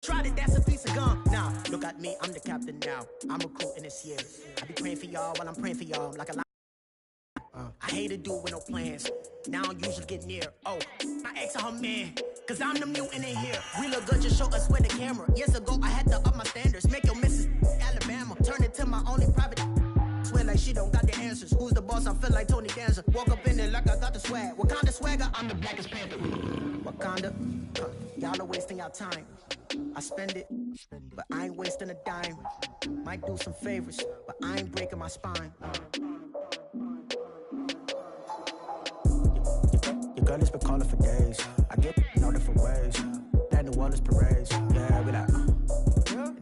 Tried it, that's a piece of gum. Nah, look at me, I'm the captain now. I'm recruiting this year. I be praying for y'all while I'm praying for y'all. Like a lot. I hate to do it with no plans. Now I usually get near. Oh, I ask her man, cause I'm the mutant in here. We look good, just show us where the camera. Years ago, I had to up my standards. Make your missus Alabama. Turn it to my only private. Swear like she don't got the answers. Who's the boss? I feel like Tony Danza. Walk up in there like I got the swag. What kind of swagger? I'm the blackest panther. Wakanda, y'all are wasting your time. I spend it, but I ain't wasting a dime. Might do some favors, but I ain't breaking my spine. Your girl has been calling for days. I get in all different ways. That New Orleans parades. Yeah, we like,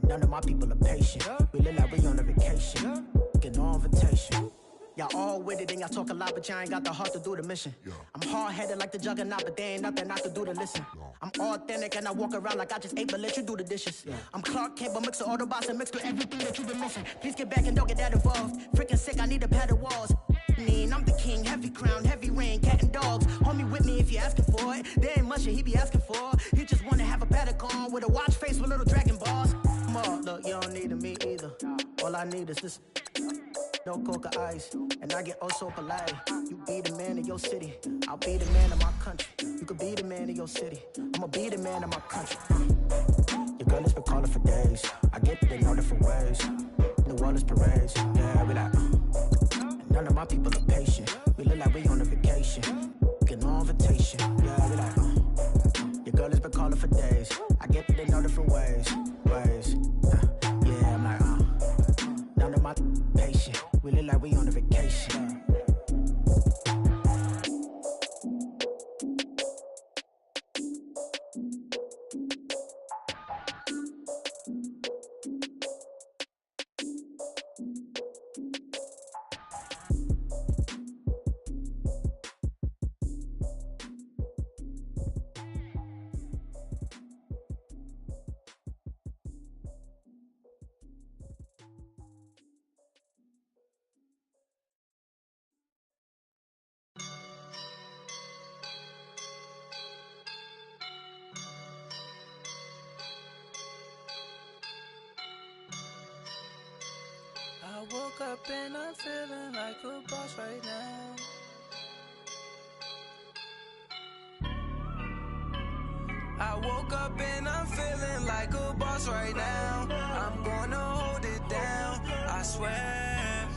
none of my people are patient. We look like we on a vacation. Get no invitation. Y'all all with it and y'all talk a lot, but y'all ain't got the heart to do the mission. I'm hard-headed like the juggernaut, but there ain't nothing not to do to listen. I'm authentic and I walk around like I just ate, but let you do the dishes. I'm Clark Kent, but mix the Autobots and mix with everything that you've been missing. Please get back and don't get that involved. Freaking sick, I need a pad of walls. I'm the king, heavy crown, heavy rain, cat and dogs. Homie with me if you asking for it. There ain't much that he be asking for. He just wanna have a paddock on with a watch face with little dragon balls. Look, you don't need me either. All I need is this. No coca ice, and I get oh so polite. You be the man of your city, I'll be the man of my country. You could be the man of your city, I'ma be the man of my country. Your girl has been calling for days. I get it in all different ways. New Orleans parades, yeah, we like. None of my people are patient. We look like we on a vacation. Get no invitation, yeah, we like. Your girl has been calling for days. I get it in all different ways. Yeah, I'm like, none of my patient. We look like we on a vacation. I woke up and I'm feeling like a boss right now. I woke up and I'm feeling like a boss right now. I'm gonna hold it down, I swear.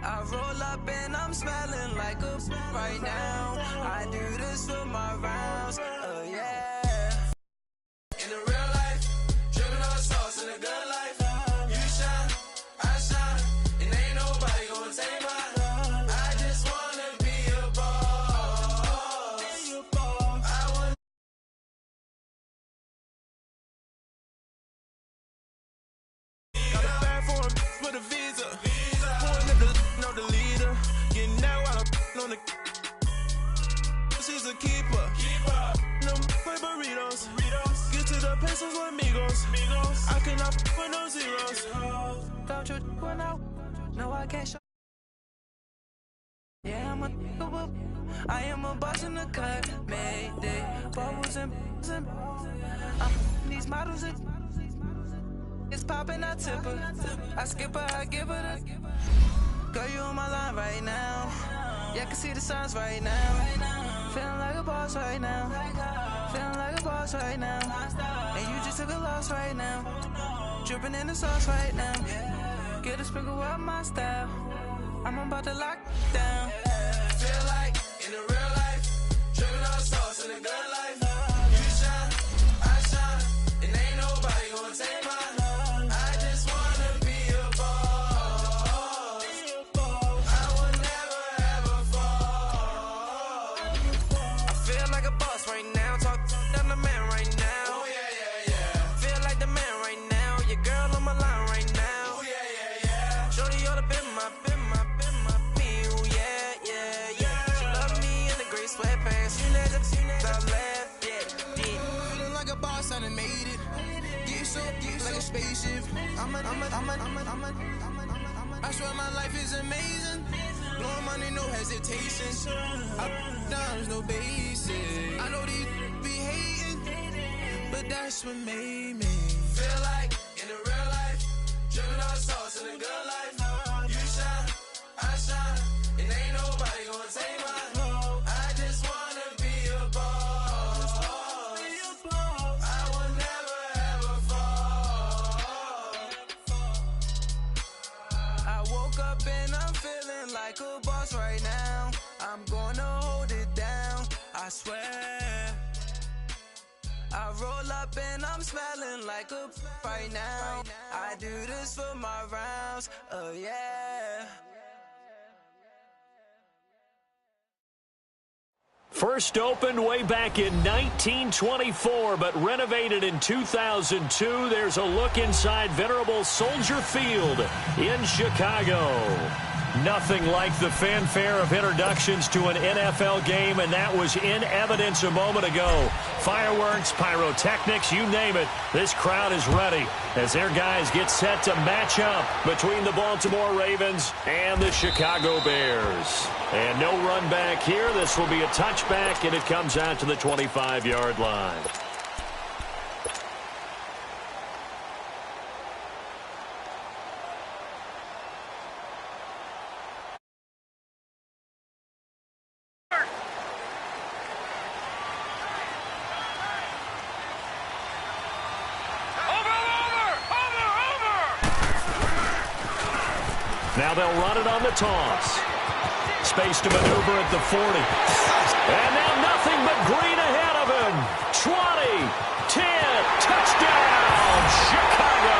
I roll up and I'm smelling like a right now. I do this for my rounds, yeah. In the real life, dripping on sauce in the good life. You shine, I shine, and ain't nobody gonna take mine. I just wanna be a boss. I want. Got a bag for him with a visa. Pulling up the know the leader. Getting out while I'm on the. She's a keeper. No play burritos. Get to the pesos with amigos. I cannot with no zeros. Don't you run out? No, I can't show. Yeah, I'm a whoop. I am a boss in the cut. Mayday. Bubbles and these models. It's popping, I tip her. I skip her, I give her the. Girl, you on my line right now. Yeah, I can see the signs right now. Feeling like a boss right now. Feeling like a boss right now. And you just took a loss right now. Dripping in the sauce right now. Get a sprinkle up my style. I'm about to lock down. Feel like in the real life, dripping on sauce in the good life. You shine, I shine, and ain't nobody gonna take mine. I just wanna be a boss. I will never ever fall. I feel like a boss right now. Talk to the man right now. Oh yeah. Feel like the man right now. Your girl on my line right now. Oh yeah. Shorty oughta been my meal. Yeah. She love me in the gray sweatpants. She let the left. Yeah. Feeling like a boss, I done made it. Get so like a spaceship. I swear my life is amazing. Blowing money, no hesitation. Up, downs, no basic. I know these be hating, but that's what made me feel like in the real life, dripping on sauce in the good life. You shine, I shine, and ain't nobody gonna take mine. I just wanna be a boss. I will never ever fall. I woke up and I'm feeling like a boss right now. I'm gonna hold it down, I swear. I roll up and I'm smelling like a right now. I do this for my rounds, oh yeah. First opened way back in 1924, but renovated in 2002. There's a look inside venerable Soldier Field in Chicago. Nothing like the fanfare of introductions to an NFL game, and that was in evidence a moment ago. Fireworks, pyrotechnics, you name it. This crowd is ready as their guys get set to match up between the Baltimore Ravens and the Chicago Bears. And no run back here. This will be a touchback, and it comes out to the 25-yard line. Now they'll run it on the toss. Space to maneuver at the 40. And now nothing but green ahead of him. 20, 10, touchdown, Chicago.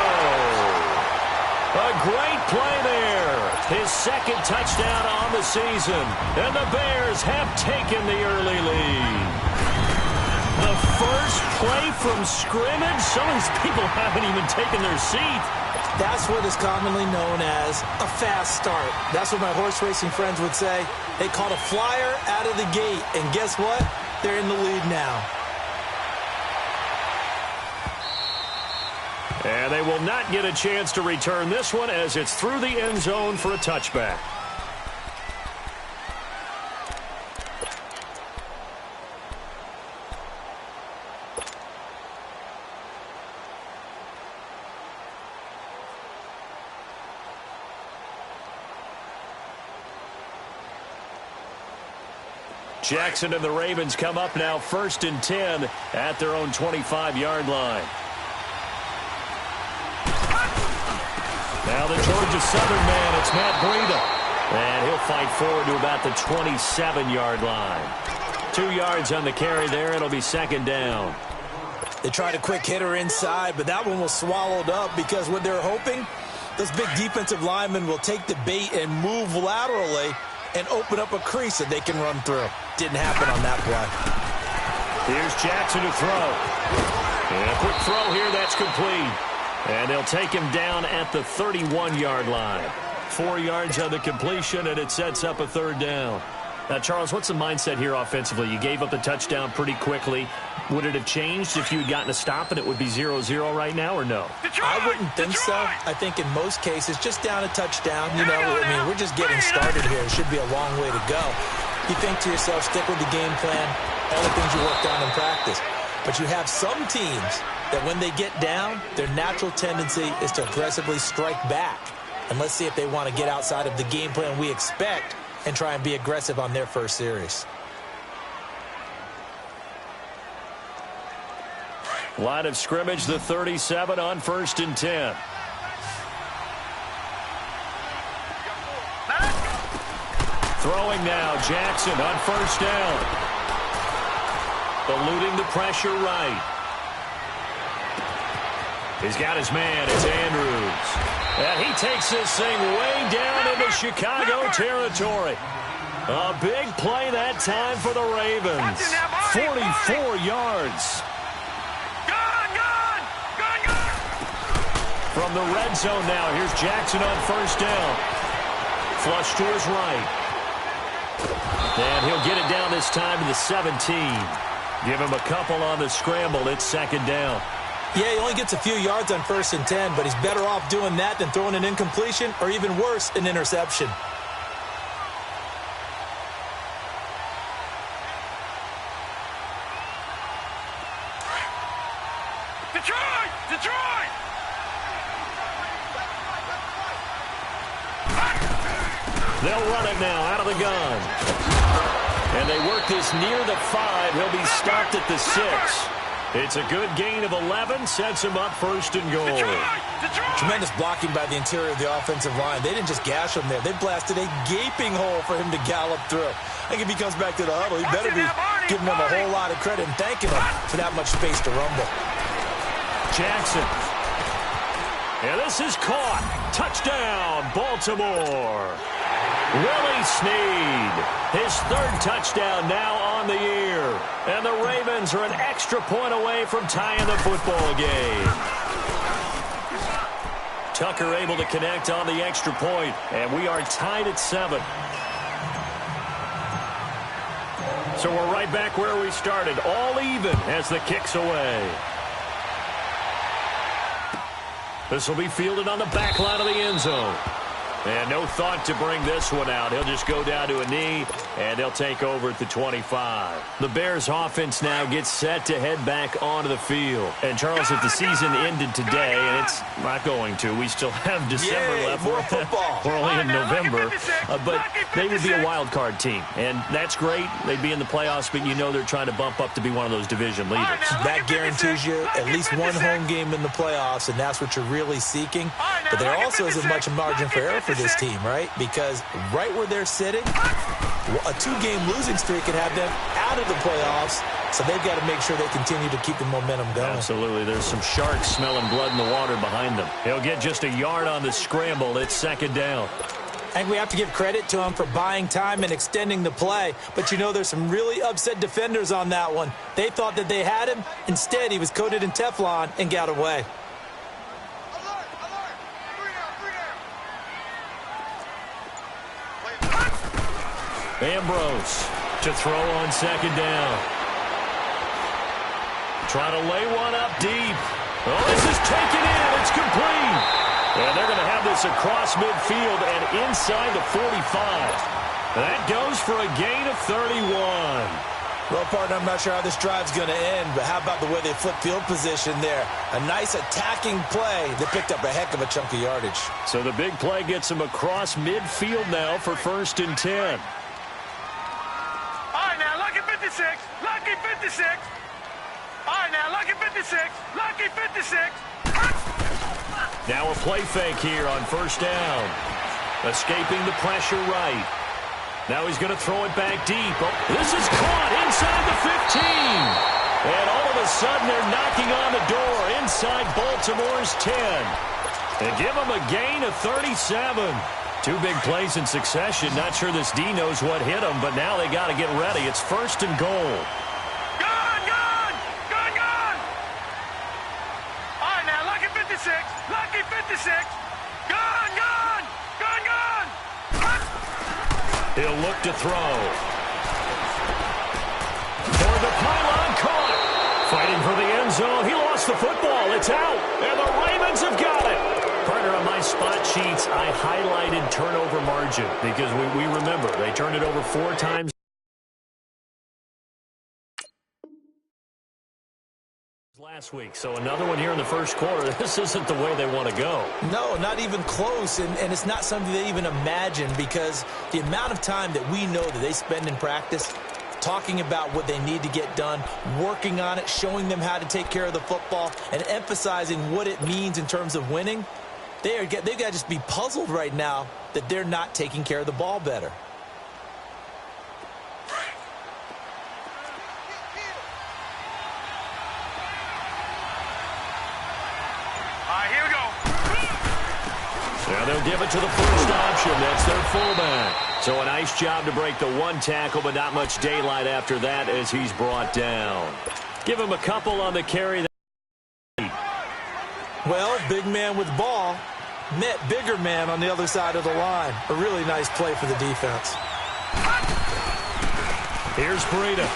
A great play there. His second touchdown on the season. And the Bears have taken the early lead. The first play from scrimmage. Some of these people haven't even taken their seat. That's what is commonly known as a fast start. That's what my horse racing friends would say. They caught a flyer out of the gate, and guess what? They're in the lead now. And they will not get a chance to return this one as it's through the end zone for a touchback. Jackson and the Ravens come up now 1st and 10 at their own 25-yard line. Now the Georgia Southern man, it's Matt Breida. And he'll fight forward to about the 27-yard line. 2 yards on the carry there. It'll be 2nd down. They tried a quick hitter inside, but that one was swallowed up because what they're hoping, those big defensive linemen will take the bait and move laterally and open up a crease that they can run through. Didn't happen on that play. Here's Jackson to throw. And a quick throw here, that's complete. And they'll take him down at the 31-yard line. 4 yards on the completion, and it sets up a 3rd down. Now, Charles, what's the mindset here offensively? You gave up the touchdown pretty quickly. Would it have changed if you had gotten a stop and it would be 0-0 right now, or no? I wouldn't think so. I think in most cases, just down a touchdown, you know, I mean, we're just getting started here. It should be a long way to go. You think to yourself, stick with the game plan, all the things you worked on in practice. But you have some teams that when they get down, their natural tendency is to aggressively strike back. And let's see if they want to get outside of the game plan we expect and try and be aggressive on their first series. Line of scrimmage, the 37 on 1st and 10. Throwing now, Jackson on 1st down. Eluding the pressure right. He's got his man, it's Andrews. And he takes this thing way down into Chicago territory. A big play that time for the Ravens. 44 yards. From the red zone now, here's Jackson on 1st down. Flush to his right. And he'll get it down this time to the 17. Give him a couple on the scramble. It's 2nd down. Yeah, he only gets a few yards on 1st and 10, but he's better off doing that than throwing an incompletion or even worse, an interception. Detroit! They'll run it now out of the gun. And they work this near the 5. He'll be stopped at the 6. It's a good gain of 11, sets him up first and goal. Detroit! Tremendous blocking by the interior of the offensive line. They didn't just gash him there. They blasted a gaping hole for him to gallop through. I think if he comes back to the huddle, he better be giving them a whole lot of credit and thanking them for that much space to rumble. Jackson. And this is caught. Touchdown, Baltimore. Willie Snead, his 3rd touchdown now on the year. And the Ravens are an extra point away from tying the football game. Tucker able to connect on the extra point, and we are tied at 7. So we're right back where we started, all even as the kick's away. This will be fielded on the back line of the end zone. And no thought to bring this one out. He'll just go down to a knee, and they'll take over at the 25. The Bears offense now gets set to head back onto the field. And, Charles, if the season ended today, and it's not going to, we still have December left. More football. We're only in November. But they would be a wild card team. And that's great. They'd be in the playoffs, but you know they're trying to bump up to be one of those division leaders. That guarantees you at least one home game in the playoffs, and that's what you're really seeking. But there also isn't much margin for error for this team, right? Because right where they're sitting, a 2-game losing streak could have them out of the playoffs, so they've got to make sure they continue to keep the momentum going. Absolutely. There's some sharks smelling blood in the water behind them. He'll get just a yard on the scramble. It's 2nd down. I think we have to give credit to him for buying time and extending the play, but you know there's some really upset defenders on that one. They thought that they had him. Instead, he was coated in Teflon and got away. Ambrose to throw on 2nd down. Trying to lay one up deep. Oh, this is taken in. It's complete. And they're going to have this across midfield and inside the 45. That goes for a gain of 31. Well, partner, I'm not sure how this drive's going to end, but how about the way they flip field position there? A nice attacking play that picked up a heck of a chunk of yardage. So the big play gets them across midfield now for 1st and 10. Lucky 56. All right, now, lucky 56. Lucky 56. Now a play fake here on 1st down. Escaping the pressure right. Now he's going to throw it back deep. Oh, this is caught inside the 15. And all of a sudden they're knocking on the door inside Baltimore's 10. And give them a gain of 37. 2 big plays in succession. Not sure this D knows what hit them, but now they got to get ready. It's 1st and goal. Gone! All right, now, lucky 56. Lucky 56. Gone! He'll look to throw. For the pylon, caught. Fighting for the end zone. He lost the football. It's out. And the Ravens have got it. Partner, on my spot sheets, I highlighted turnover margin because we remember they turned it over 4 times last week. So another one here in the 1st quarter. This isn't the way they want to go. No, not even close, and it's not something they even imagine because the amount of time that we know that they spend in practice talking about what they need to get done, working on it, showing them how to take care of the football, and emphasizing what it means in terms of winning. They've got to just be puzzled right now that they're not taking care of the ball better. All right, here we go. Now they'll give it to the first option. That's their fullback. So a nice job to break the 1 tackle, but not much daylight after that as he's brought down. Give him a couple on the carry. Well, big man with ball met bigger man on the other side of the line. A really nice play for the defense. Here's Breida.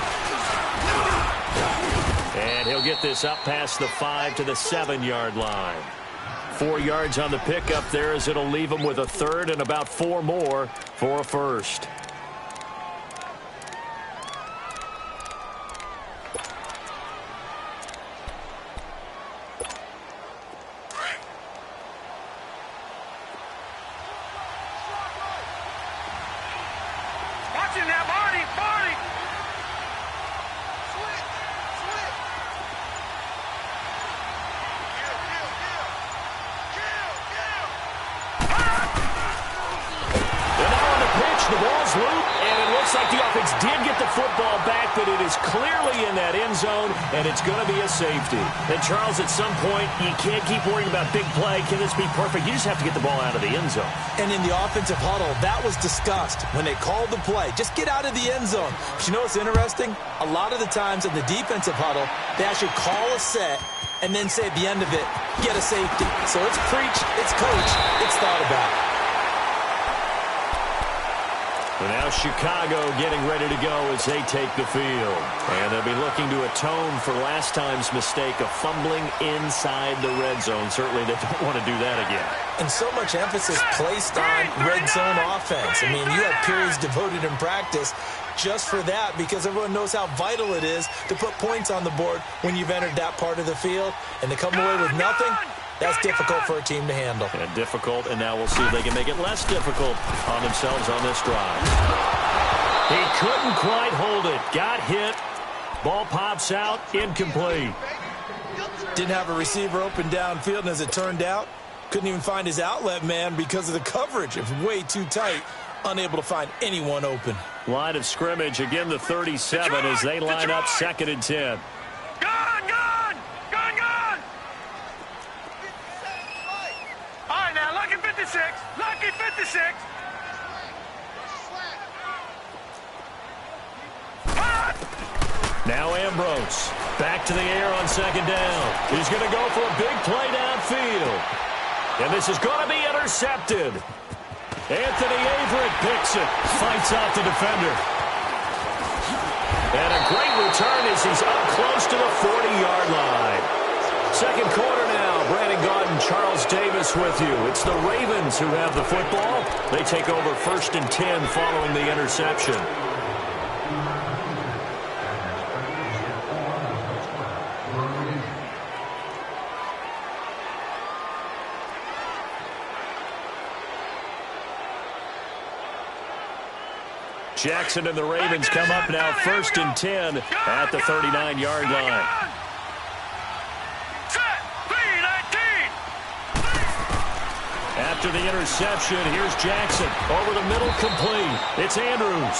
And he'll get this up past the 5 to the 7-yard line. 4 yards on the pickup there as it'll leave him with a 3rd and about 4 more for a 1st. goes loop, and it looks like the offense did get the football back, but it is clearly in that end zone, and it's going to be a safety. And, Charles, at some point, you can't keep worrying about big play. Can this be perfect? You just have to get the ball out of the end zone. And in the offensive huddle, that was discussed when they called the play. Just get out of the end zone. But you know what's interesting? A lot of the times in the defensive huddle, they actually call a set and then say at the end of it, get a safety. So it's preached, it's coached, it's thought about. And now Chicago getting ready to go as they take the field. And they'll be looking to atone for last time's mistake of fumbling inside the red zone. Certainly they don't want to do that again. And so much emphasis placed on red zone offense. I mean, you have periods devoted in practice just for that because everyone knows how vital it is to put points on the board when you've entered that part of the field. And to come away with nothing, that's difficult for a team to handle. And difficult, and now we'll see if they can make it less difficult on themselves on this drive. He couldn't quite hold it. Got hit. Ball pops out. Incomplete. Didn't have a receiver open downfield, and as it turned out, couldn't even find his outlet man because of the coverage. It was way too tight. Unable to find anyone open. Line of scrimmage, again the 37 as they line up 2nd and 10. Gone! All right, now, lucky 56. Lucky 56. Now Ambrose. Back to the air on 2nd down. He's going to go for a big play downfield. And this is going to be intercepted. Anthony Averett picks it. Fights off the defender. And a great return as he's up close to the 40-yard line. Second quarter now. Brandon Gaudin, Charles Davis with you. It's the Ravens who have the football. They take over 1st and 10 following the interception. Jackson and the Ravens come up now 1st and 10 at the 39-yard line. After the interception, here's Jackson. Over the middle, complete. It's Andrews.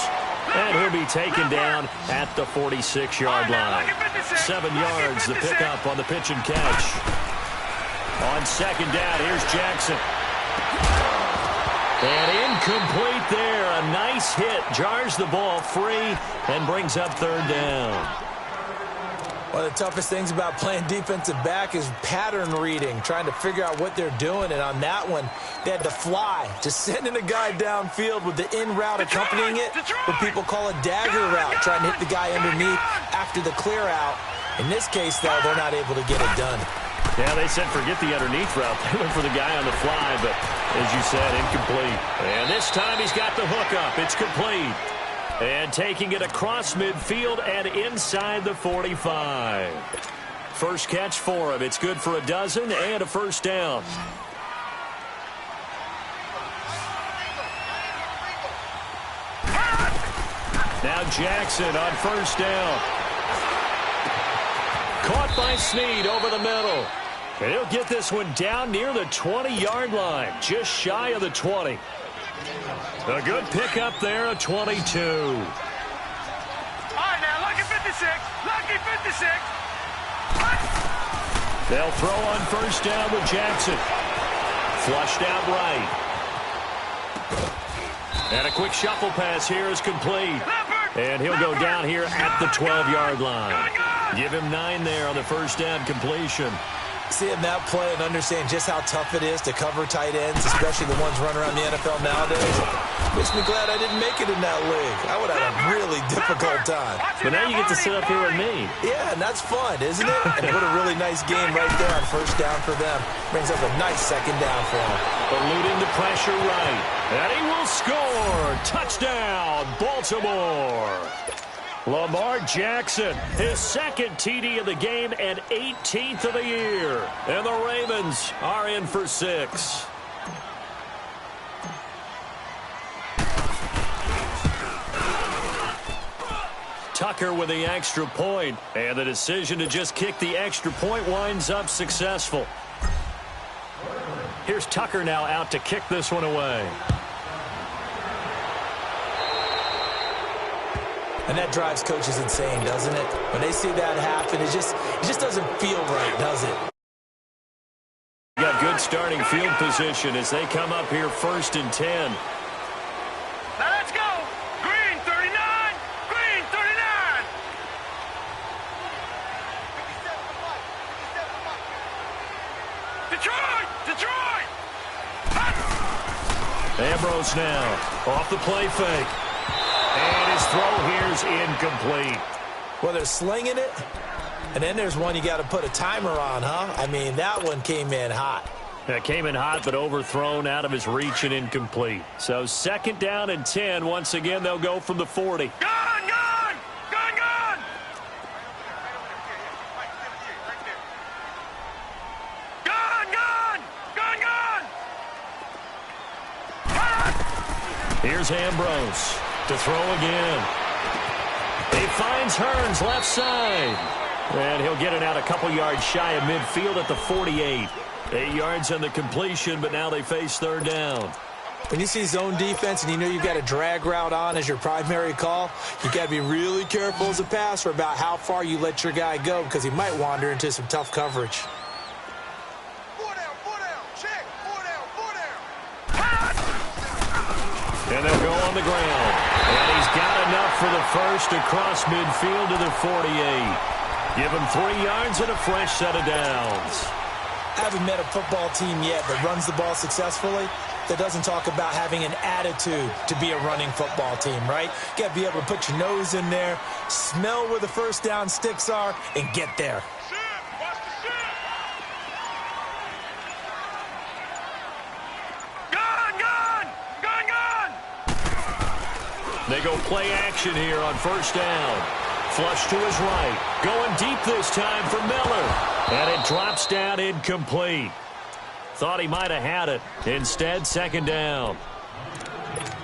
And he'll be taken down at the 46-yard line. 7 yards, the pickup on the pitch and catch. On 2nd down, here's Jackson. And incomplete there. A nice hit. Jars the ball free and brings up 3rd down. One of the toughest things about playing defensive back is pattern reading, trying to figure out what they're doing. And on that one, they had to fly, just sending a guy downfield with the in route accompanying it, what people call a dagger route, trying to hit the guy underneath after the clear out. In this case, though, they're not able to get it done. Yeah, they said forget the underneath route. They went for the guy on the fly, but as you said, incomplete. And this time he's got the hook up. It's complete. And taking it across midfield and inside the 45. First catch for him. It's good for a dozen and a 1st down. Now Jackson on 1st down. Caught by Snead over the middle. And he'll get this one down near the 20-yard line, just shy of the 20. A good pickup there, a 22. All right, now, lucky 56. Lucky 56. They'll throw on 1st down with Jackson. Flushed out right. And a quick shuffle pass here is complete. And he'll go down here at the 12-yard line. Give him 9 there on the 1st down completion. Seeing that play and understand just how tough it is to cover tight ends, especially the ones running around the NFL nowadays, makes me glad I didn't make it in that league. I would have a really difficult time. But now you get to sit up here with me. Yeah, and that's fun, isn't it? And what a really nice game right there on 1st down for them. Brings up a nice 2nd down for them. Eluding the pressure right. And he will score. Touchdown, Baltimore. Lamar Jackson, his 2nd TD of the game and 18th of the year. And the Ravens are in for 6. Tucker with the extra point, and the decision to just kick the extra point winds up successful. Here's Tucker now out to kick this one away. And that drives coaches insane, doesn't it? When they see that happen, it just doesn't feel right, does it? Got good starting field position as they come up here 1st and 10. Now let's go. Green 39. Green 39. Detroit. Detroit. Ambrose now off the play fake. And his throw here's incomplete. Well, they're slinging it, and then there's one you got to put a timer on, huh? I mean, that one came in hot. That came in hot, but overthrown out of his reach and incomplete. So 2nd down and 10. Once again, they'll go from the 40. Gun, gun. Gun, gun. Gun, gun. Gun, gun. Here's Ambrose to throw again. He finds Hearns left side. And he'll get it out a couple yards shy of midfield at the 48. 8 yards on the completion, but now they face 3rd down. When you see zone defense and you know you've got a drag route on as your primary call, you've got to be really careful as a passer about how far you let your guy go because he might wander into some tough coverage. 4 down, check, 4 down. And they'll go on the ground. And he's got enough for the first across midfield to the 48. Give him 3 yards and a fresh set of downs. I haven't met a football team yet that runs the ball successfully that doesn't talk about having an attitude to be a running football team, right? You got to be able to put your nose in there, smell where the first down sticks are, and get there. They go play action here on 1st down. Flush to his right. Going deep this time for Miller. And it drops down incomplete. Thought he might have had it. Instead, 2nd down.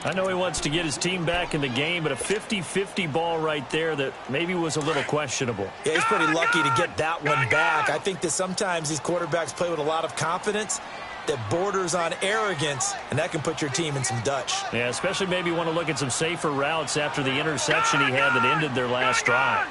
I know he wants to get his team back in the game, but a 50-50 ball right there that maybe was a little questionable. Yeah, he's pretty lucky to get that one back. I think that sometimes these quarterbacks play with a lot of confidence that borders on arrogance, and that can put your team in some Dutch. Yeah, especially maybe want to look at some safer routes after the interception he had that ended their last drive.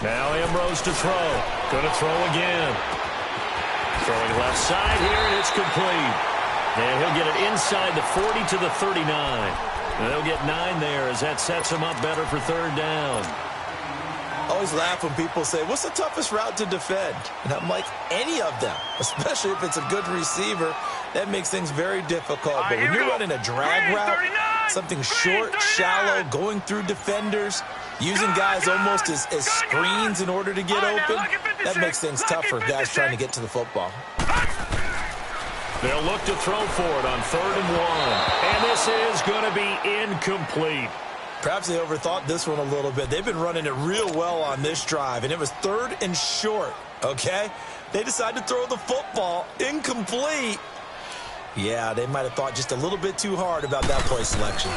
Now Ambrose to throw. Going to throw again. Throwing left side here, and it's complete. And he'll get it inside the 40 to the 39. And they'll get 9 there as that sets him up better for 3rd down. I always laugh when people say, what's the toughest route to defend? And I'm like, any of them, especially if it's a good receiver. That makes things very difficult. But when you're running a drag route, something short, shallow, going through defenders, using guys almost as screens in order to get open, that makes things tough for guys trying to get to the football. They'll look to throw for it on 3rd and 1. And this is going to be incomplete. Perhaps they overthought this one a little bit. They've been running it real well on this drive, and it was 3rd and short, okay? They decided to throw the football incomplete. Yeah, they might have thought just a little bit too hard about that play selection.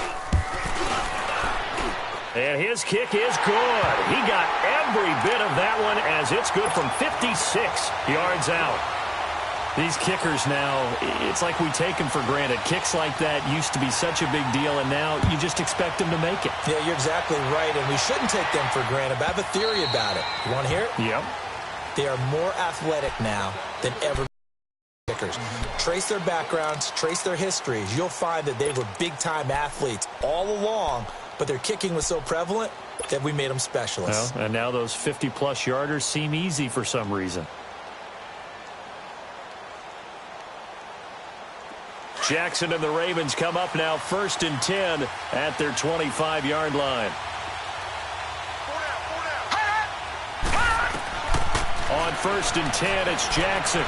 And his kick is good. He got every bit of that one as it's good from 56 yards out. These kickers now, it's like we take them for granted. Kicks like that used to be such a big deal, and now you just expect them to make it. Yeah, you're exactly right, and we shouldn't take them for granted. But I have a theory about it. You want to hear it? Yep. They are more athletic now than ever. Kickers. Trace their backgrounds, trace their histories. You'll find that they were big-time athletes all along, but their kicking was so prevalent that we made them specialists. Well, and now those 50-plus yarders seem easy for some reason. Jackson and the Ravens come up now 1st and 10 at their 25-yard line. On 1st and 10, it's Jackson.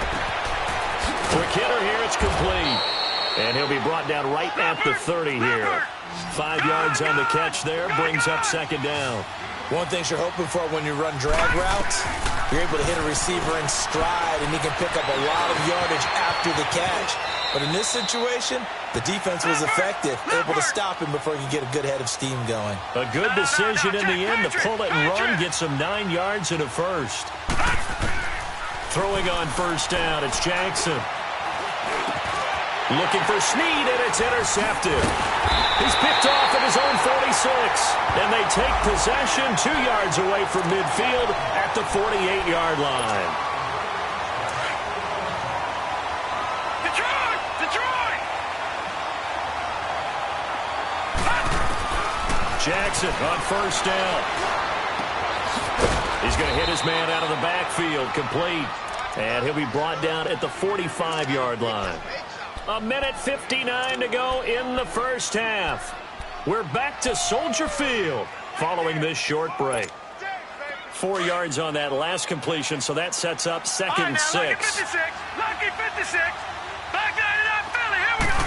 Quick hitter here, it's complete. And he'll be brought down right at the 30 here. 5 yards on the catch there, brings up 2nd down. One thing you're hoping for when you run drag routes, you're able to hit a receiver in stride, and he can pick up a lot of yardage after the catch. But in this situation, the defense was effective, able to stop him before he could get a good head of steam going. A good decision in the end to pull it and run, get some 9 yards and a first. Throwing on first down, it's Jackson. Looking for Snead, and it's intercepted. He's picked off at his own 46, and they take possession 2 yards away from midfield at the 48-yard line. Detroit! Jackson on first down. He's going to hit his man out of the backfield, complete. And he'll be brought down at the 45-yard line. 1:59 to go in the first half. We're back to Soldier Field following this short break. 4 yards on that last completion, so that sets up second and 6. Lucky 56. Back 99 Philly. Here we go.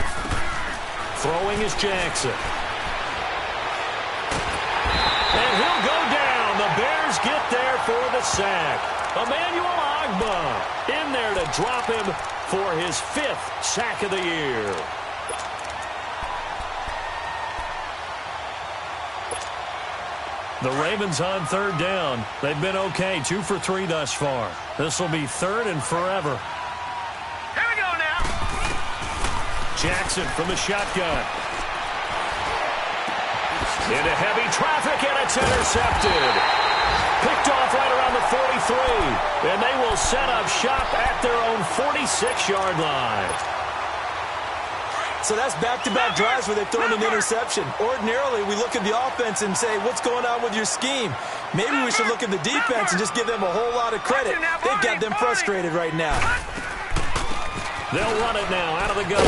Throwing is Jackson. And he'll go down. The Bears get there for the sack. Emmanuel Ogbah in there to drop him for his 5th sack of the year. The Ravens on third down. They've been okay, 2 for 3 thus far. This will be 3rd and forever. Here we go now. Jackson from the shotgun. Into heavy traffic, and it's intercepted. Picked off right around the 43, and they will set up shop at their own 46-yard line. So that's back-to-back drives where they've thrown an interception. Ordinarily, we look at the offense and say, what's going on with your scheme? Maybe we should look at the defense and just give them a whole lot of credit. They've got them frustrated right now. They'll run it now out of the gun.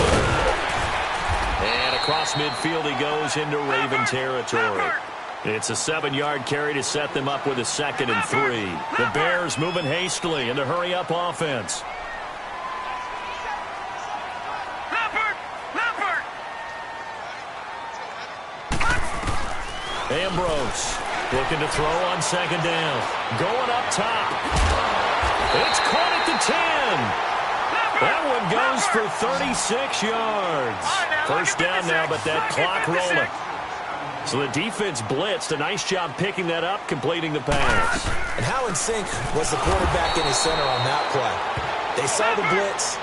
And across midfield he goes into Raven territory. It's a 7-yard carry to set them up with a 2nd and 3. The Bears moving hastily in the hurry-up offense. Ambrose looking to throw on 2nd down. Going up top. It's caught at the 10. That one goes for 36 yards. First down now, but that clock rolling. So the defense blitzed. A nice job picking that up, completing the pass. And how in sync was the quarterback in his center on that play? They saw the blitz,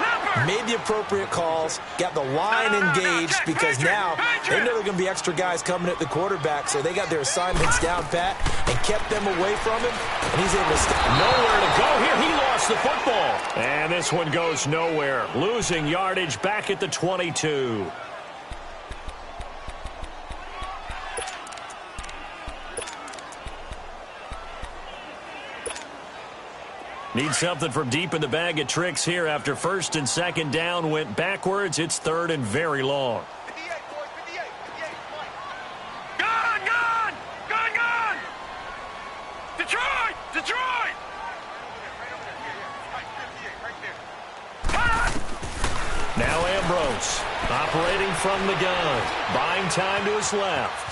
made the appropriate calls, got the line engaged because now they know there are going to be extra guys coming at the quarterback, so they got their assignments down pat and kept them away from him, and he's able to stop. Nowhere to go here. He lost the football. And this one goes nowhere. Losing yardage back at the 22. Need something from deep in the bag of tricks here after 1st and 2nd down went backwards. It's 3rd and very long. 58, boys, 58. Gone! Detroit! Now Ambrose operating from the gun. Buying time to his left.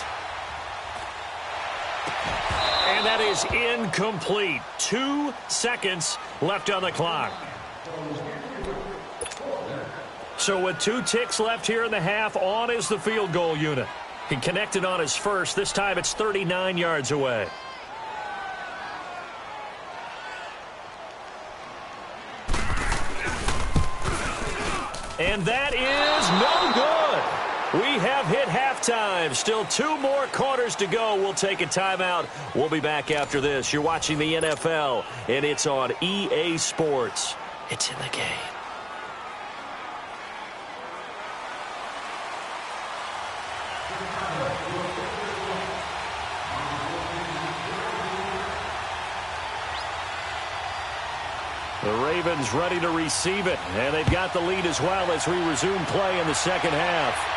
And that is incomplete. 2 seconds left on the clock. So with 2 ticks left here in the half, on is the field goal unit. He connected on his first. This time it's 39 yards away. And that is no good. We have hit halftime. Still 2 more quarters to go. We'll take a timeout. We'll be back after this. You're watching the NFL, and it's on EA Sports. It's in the game. The Ravens ready to receive it, and they've got the lead as well as we resume play in the second half.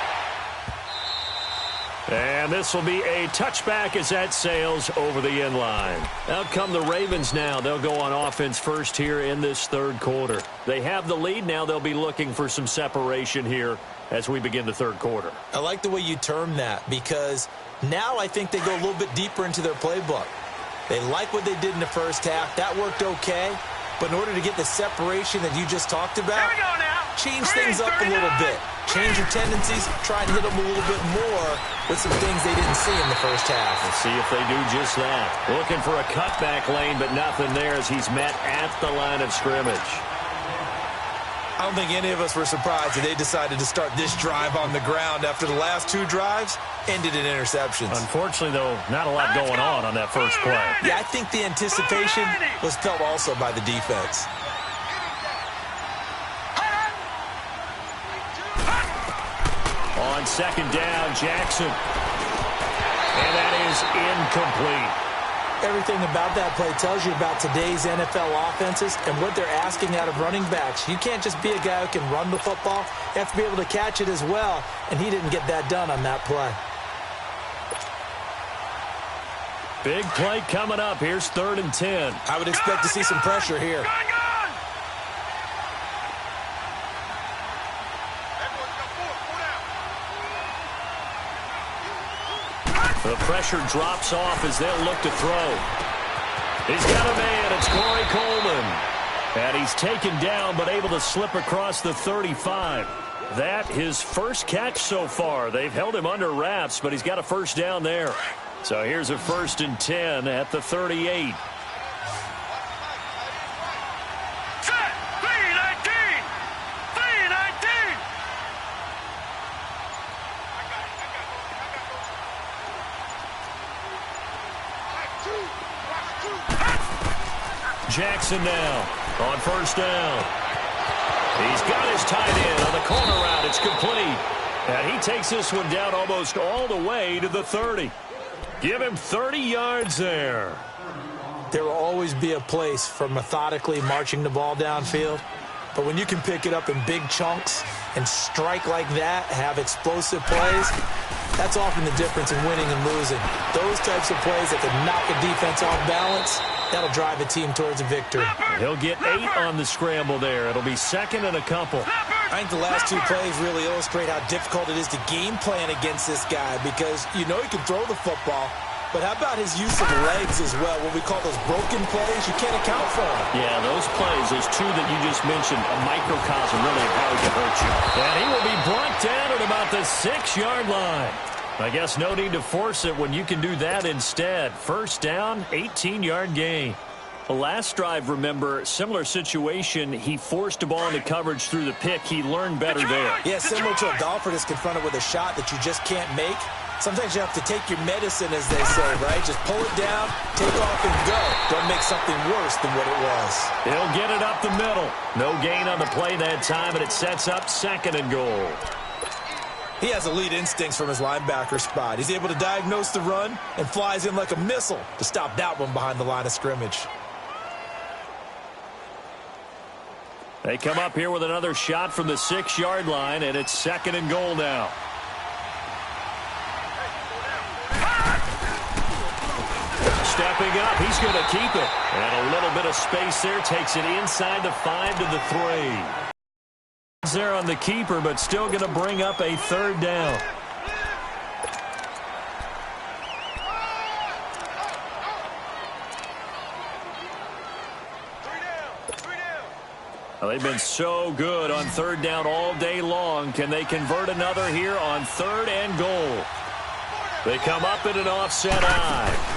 And this will be a touchback as that sails over the end line. Out come the Ravens now. They'll go on offense first here in this 3rd quarter. They have the lead now. They'll be looking for some separation here as we begin the 3rd quarter. I like the way you term that because now I think they go a little bit deeper into their playbook. They like what they did in the first half. That worked okay. But in order to get the separation that you just talked about, change things up a little bit. Change your tendencies, try and hit them a little bit more with some things they didn't see in the first half. Let's see if they do just that. Looking for a cutback lane, but nothing there as he's met at the line of scrimmage. I don't think any of us were surprised that they decided to start this drive on the ground after the last 2 drives ended in interceptions. Unfortunately, though, not a lot going on that first play. Yeah, I think the anticipation was felt also by the defense. On second down, Jackson. And that is incomplete. Everything about that play tells you about today's NFL offenses and what they're asking out of running backs. You can't just be a guy who can run the football. You have to be able to catch it as well, and he didn't get that done on that play. Big play coming up. Here's 3rd and 10. I would expect to see some pressure here. The pressure drops off as they'll look to throw. He's got a man. It's Corey Coleman. And he's taken down but able to slip across the 35. That his first catch so far. They've held him under wraps, but he's got a first down there. So here's a 1st and 10 at the 38. Jackson now on 1st down. He's got his tight end on the corner route. It's complete. And he takes this one down almost all the way to the 30. Give him 30 yards there. There will always be a place for methodically marching the ball downfield. But when you can pick it up in big chunks and strike like that, have explosive plays, that's often the difference in winning and losing. Those types of plays that can knock a defense off balance, that'll drive a team towards a victory. He'll get 8 on the scramble there. It'll be 2nd and a couple. I think the last 2 plays really illustrate how difficult it is to game plan against this guy because you know he can throw the football, but how about his use of legs as well? What we call those broken plays, you can't account for them. Yeah, those plays, those 2 that you just mentioned, a microcosm really of how he can hurt you. And he will be brought down at about the 6-yard line. I guess no need to force it when you can do that instead. First down, 18-yard gain. The last drive, remember, similar situation. He forced a ball into coverage through the pick. He learned better there. Yeah, similar to a golfer that's confronted with a shot that you just can't make. Sometimes you have to take your medicine, as they say, right? Just pull it down, take off, and go. Don't make something worse than what it was. He'll get it up the middle. No gain on the play that time, and it sets up 2nd and goal. He has elite instincts from his linebacker spot. He's able to diagnose the run and flies in like a missile to stop that one behind the line of scrimmage. They come up here with another shot from the 6-yard line, and it's 2nd and goal now. Stepping up, he's going to keep it. And a little bit of space there, takes it inside the 5 to the 3. There on the keeper, but still going to bring up a 3rd down. Well, they've been so good on 3rd down all day long. Can they convert another here on 3rd and goal? They come up in an offset eye.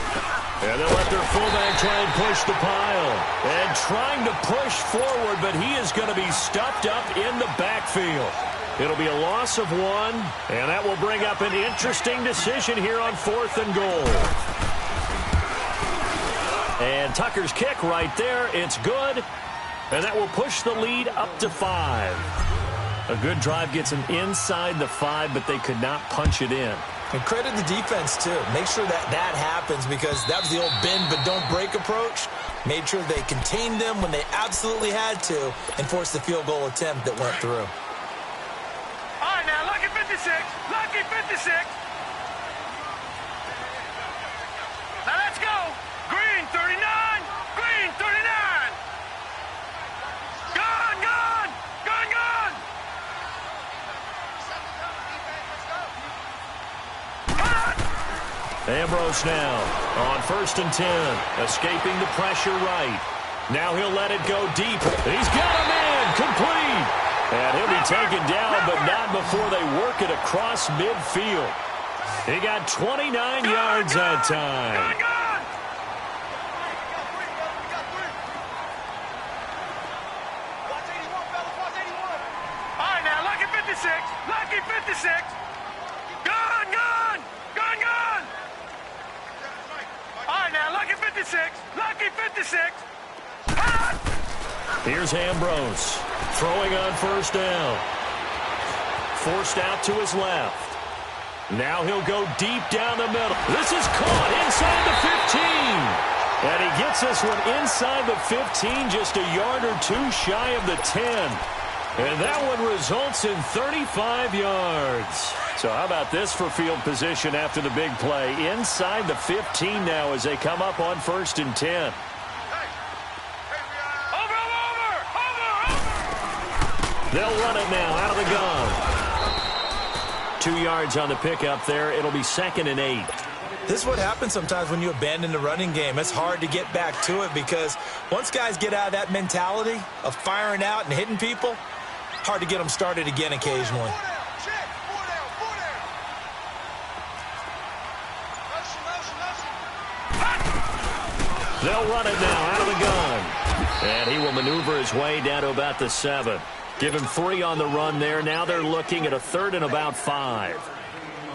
And they'll let their fullback try and push the pile. And trying to push forward, but he is going to be stuffed up in the backfield. It'll be a loss of 1, and that will bring up an interesting decision here on 4th and goal. And Tucker's kick right there. It's good, and that will push the lead up to 5. A good drive gets them inside the 5, but they could not punch it in. And credit the defense, too. Make sure that that happens because that was the old bend but don't break approach. Made sure they contained them when they absolutely had to and forced the field goal attempt that went through. All right, now, lucky 56. Lucky 56. Now, let's go. Green 39. Green 39. Gone, gone. Gone, gone. Ambrose now on 1st and 10, escaping the pressure right. Now he'll let it go deep. He's got a man complete. And he'll be taken down, but not before they work it across midfield. He got 29 yards that time. All right, now, lucky 56. Lucky 56. Gun, gun. Gun, gun. All right, now, lucky 56. Lucky 56. Hot. Here's Ambrose throwing on first down. Forced out to his left. Now he'll go deep down the middle. This is caught inside the 15. And he gets this one inside the 15, just a yard or two shy of the 10. And that one results in 35 yards. So how about this for field position after the big play? Inside the 15 now as they come up on 1st and 10. They'll run it now out of the gun. 2 yards on the pickup there. It'll be 2nd and 8. This is what happens sometimes when you abandon the running game. It's hard to get back to it because once guys get out of that mentality of firing out and hitting people, hard to get them started again occasionally. They'll run it now out of the gun. And he will maneuver his way down to about the 7. Give him 3 on the run there. Now they're looking at a 3rd and about 5.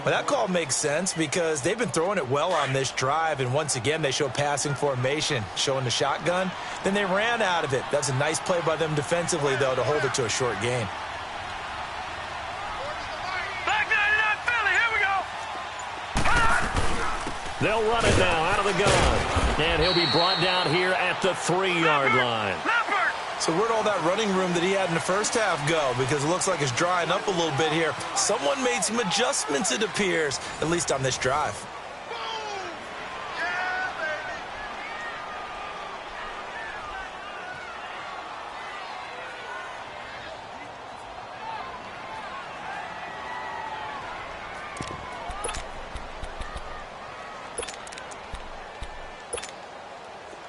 Well, that call makes sense because they've been throwing it well on this drive, and once again they show passing formation, showing the shotgun. Then they ran out of it. That's a nice play by them defensively, though, to hold it to a short gain. Back 99 Philly, here we go. They'll run it now out of the gun. And he'll be brought down here at the 3-yard line. So where'd all that running room that he had in the first half go? Because it looks like it's drying up a little bit here. Someone made some adjustments, it appears, at least on this drive.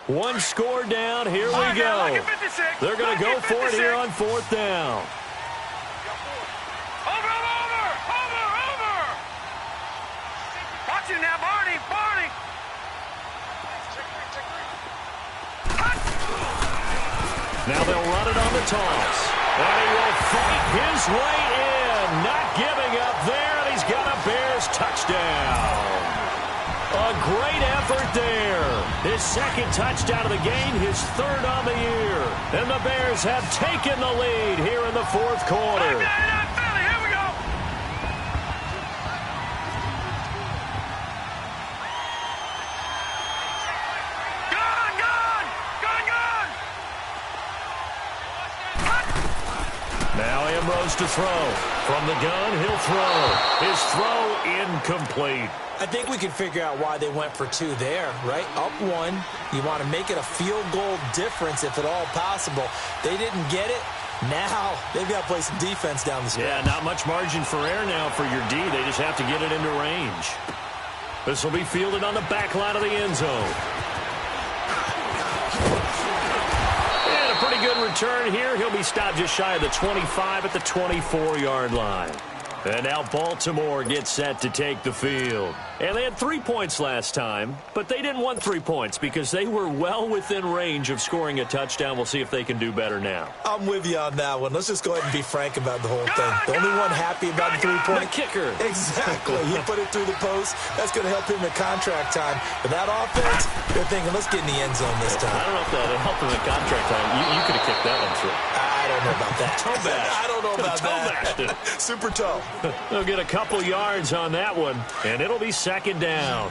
One score down. Here we go. They're going to go for it here on 4th down. Over. Watch it now, Barney. Now they'll run it on the toss. And he will fight his way in. Not giving up there, and he's got a Bears touchdown. A great effort there. His 2nd touchdown of the game, his 3rd on the year. And the Bears have taken the lead here in the 4th quarter. Here we go. Gun. Now Ambrose to throw. From the gun, he'll throw. His throw incomplete. I think we can figure out why they went for 2 there, right? Up 1, you want to make it a field goal difference if at all possible. They didn't get it. Now they've got to play some defense down the stretch. Yeah, not much margin for error now for your D. They just have to get it into range. This will be fielded on the back line of the end zone. And a pretty good return here. He'll be stopped just shy of the 25 at the 24-yard line. And now Baltimore gets set to take the field. And they had 3 points last time, but they didn't want 3 points because they were well within range of scoring a touchdown. We'll see if they can do better now. I'm with you on that one. Let's just go ahead and be frank about the whole thing. The only one happy about the 3-point. The kicker. Exactly. You put it through the post. That's going to help him in contract time. But that offense, they're thinking, let's get in the end zone this time. I don't know if that helped him in contract time. You could have kicked that one through. I don't know about that. Toe bash. I don't know about that. Super toe. They'll get a couple yards on that one, and it'll be 2nd down.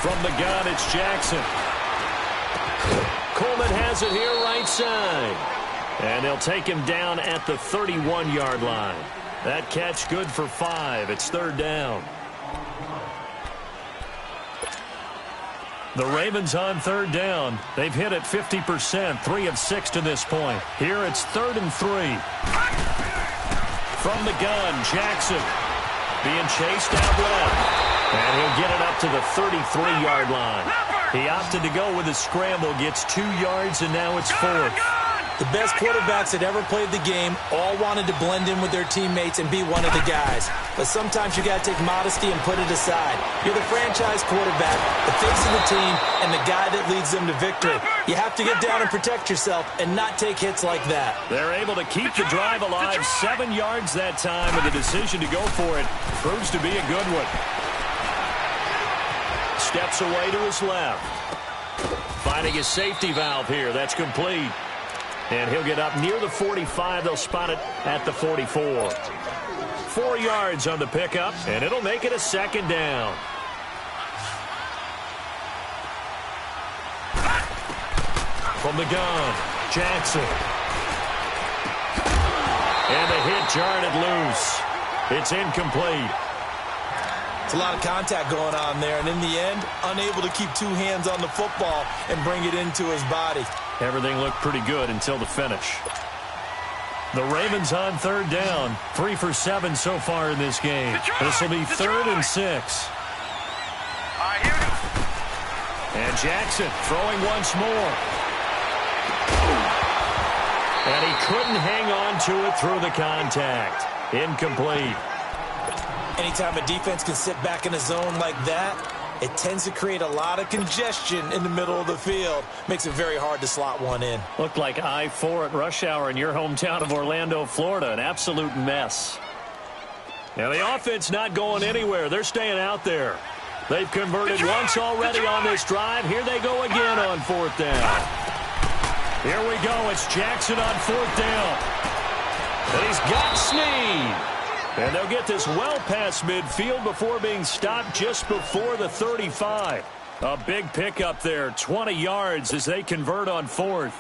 From the gun, it's Jackson. Coleman has it here right side. And they'll take him down at the 31-yard line. That catch good for 5. It's 3rd down. The Ravens on 3rd down. They've hit it 50%, 3 of 6 to this point. Here it's 3rd and 3. From the gun, Jackson being chased out left. And he'll get it up to the 33-yard line. He opted to go with a scramble, gets 2 yards, and now it's 4th. The best quarterbacks that ever played the game all wanted to blend in with their teammates and be one of the guys. But sometimes you got to take modesty and put it aside. You're the franchise quarterback, the face of the team, and the guy that leads them to victory. You have to get down and protect yourself and not take hits like that. They're able to keep the drive alive, 7 yards that time, and the decision to go for it proves to be a good one. Steps away to his left. Finding his safety valve here. That's complete. And he'll get up near the 45. They'll spot it at the 44. 4 yards on the pickup, and it'll make it a 2nd down. From the gun, Jackson. And the hit jarred it loose. It's incomplete. It's a lot of contact going on there, and in the end, unable to keep 2 hands on the football and bring it into his body. Everything looked pretty good until the finish. The Ravens on 3rd down. 3 for 7 so far in this game. This will be 3rd and 6. And Jackson throwing once more. And he couldn't hang on to it through the contact. Incomplete. Anytime a defense can sit back in a zone like that, it tends to create a lot of congestion in the middle of the field. Makes it very hard to slot one in. Looked like I-4 at rush hour in your hometown of Orlando, Florida. An absolute mess. Now the offense not going anywhere. They're staying out there. They've converted once already on this drive. Here they go again on 4th down. Here we go. It's Jackson on 4th down. And he's got Snead. And they'll get this well past midfield before being stopped just before the 35. A big pickup there, 20 yards as they convert on 4th.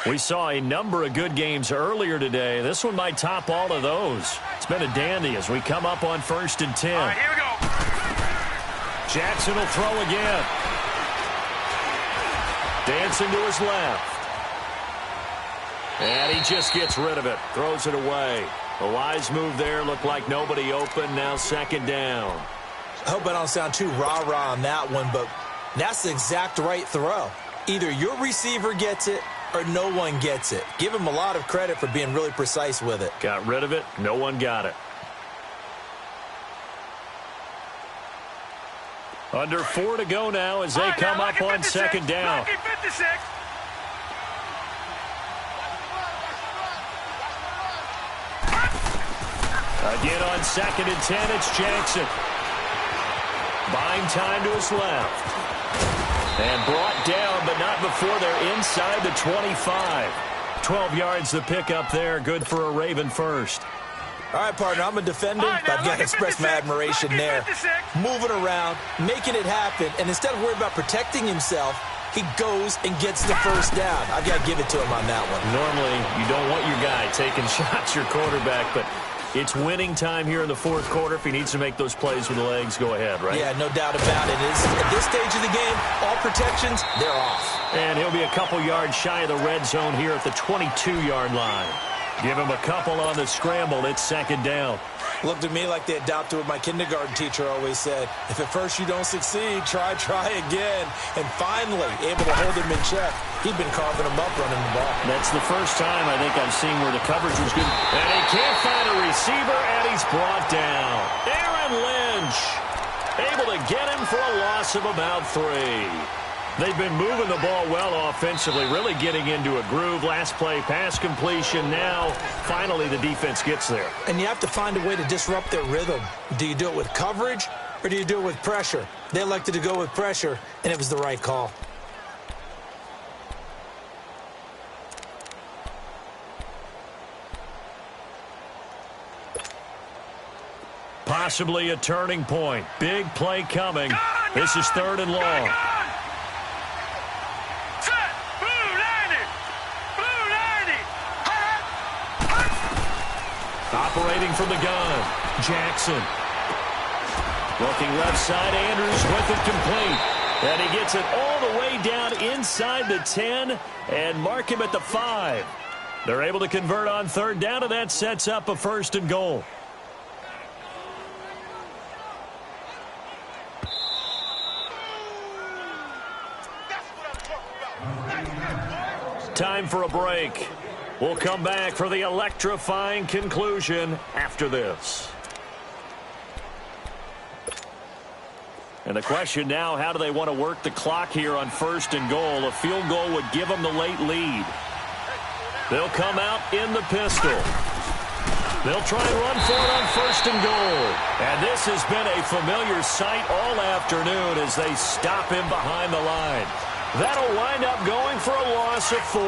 We saw a number of good games earlier today. This one might top all of those. It's been a dandy as we come up on 1st and 10. All right, here we go. Jackson will throw again. Dancing to his left. And he just gets rid of it. Throws it away. A wise move there. Looked like nobody open. Now 2nd down. I hope I don't sound too rah-rah on that one, but that's the exact right throw. Either your receiver gets it or no one gets it. Give him a lot of credit for being really precise with it. Got rid of it. No one got it. Under 4 to go now as they come up on 2nd down. Again on 2nd and 10, it's Jackson. Buying time to his left. And brought down, but not before they're inside the 25. 12 yards to pick up there. Good for a Raven first. All right, partner, I'm a defender, but I've got to express my admiration there. Moving around, making it happen, and instead of worrying about protecting himself, he goes and gets the 1st down. I've got to give it to him on that one. Normally, you don't want your guy taking shots, your quarterback, but it's winning time here in the 4th quarter. If he needs to make those plays with the legs, go ahead, right? Yeah, no doubt about it. At this stage of the game, all protections, they're off. And he'll be a couple yards shy of the red zone here at the 22-yard line. Give him a couple on the scramble. It's 2nd down. Looked to me like they adopted what my kindergarten teacher always said. If at first you don't succeed, try again. And finally, able to hold him in check. He'd been carving him up running the ball. That's the first time I think I've seen where the coverage was good. And he can't find a receiver, and he's brought down. Aaron Lynch able to get him for a loss of about 3. They've been moving the ball well offensively, really getting into a groove. Last play, pass completion. Now, finally, the defense gets there. And you have to find a way to disrupt their rhythm. Do you do it with coverage, or do you do it with pressure? They elected to go with pressure, and it was the right call. Possibly a turning point. Big play coming. This is 3rd and long. Operating from the gun, Jackson. Looking left side, Andrews with it complete. And he gets it all the way down inside the 10 and mark him at the 5. They're able to convert on third down, and that sets up a 1st and goal. Time for a break. We'll come back for the electrifying conclusion after this. And the question now, how do they want to work the clock here on 1st and goal? A field goal would give them the late lead. They'll come out in the pistol. They'll try and run for it on 1st and goal. And this has been a familiar sight all afternoon as they stop him behind the line. That'll wind up going for a loss of 4.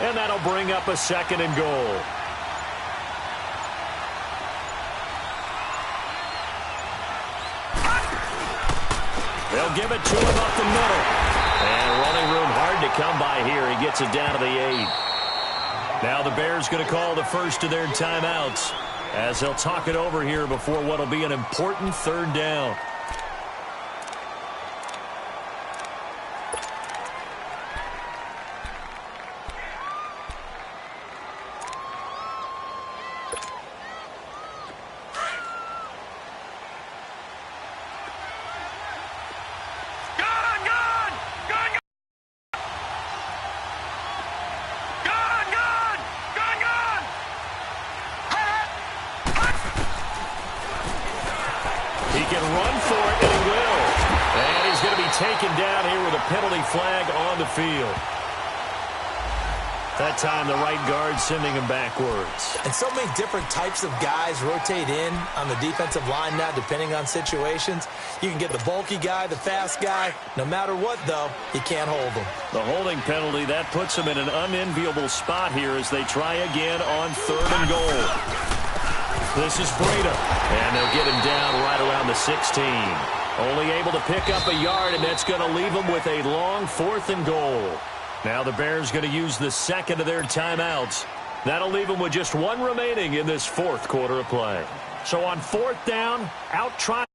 And that'll bring up a 2nd and goal. They'll give it to him up the middle. And running room hard to come by here. He gets it down to the 8. Now the Bears going to call the first of their timeouts as they'll talk it over here before what will be an important 3rd down. Taken down here with a penalty flag on the field. That time the right guard sending him backwards. And so many different types of guys rotate in on the defensive line now depending on situations. You can get the bulky guy, the fast guy. No matter what, though, you can't hold them. The holding penalty, that puts them in an unenviable spot here as they try again on 3rd and goal. This is Breda, and they'll get him down right around the 16. Only able to pick up a yard, and that's going to leave them with a long 4th and goal. Now the Bears going to use the 2nd of their timeouts. That'll leave them with just 1 remaining in this 4th quarter of play. So on 4th down, out trying.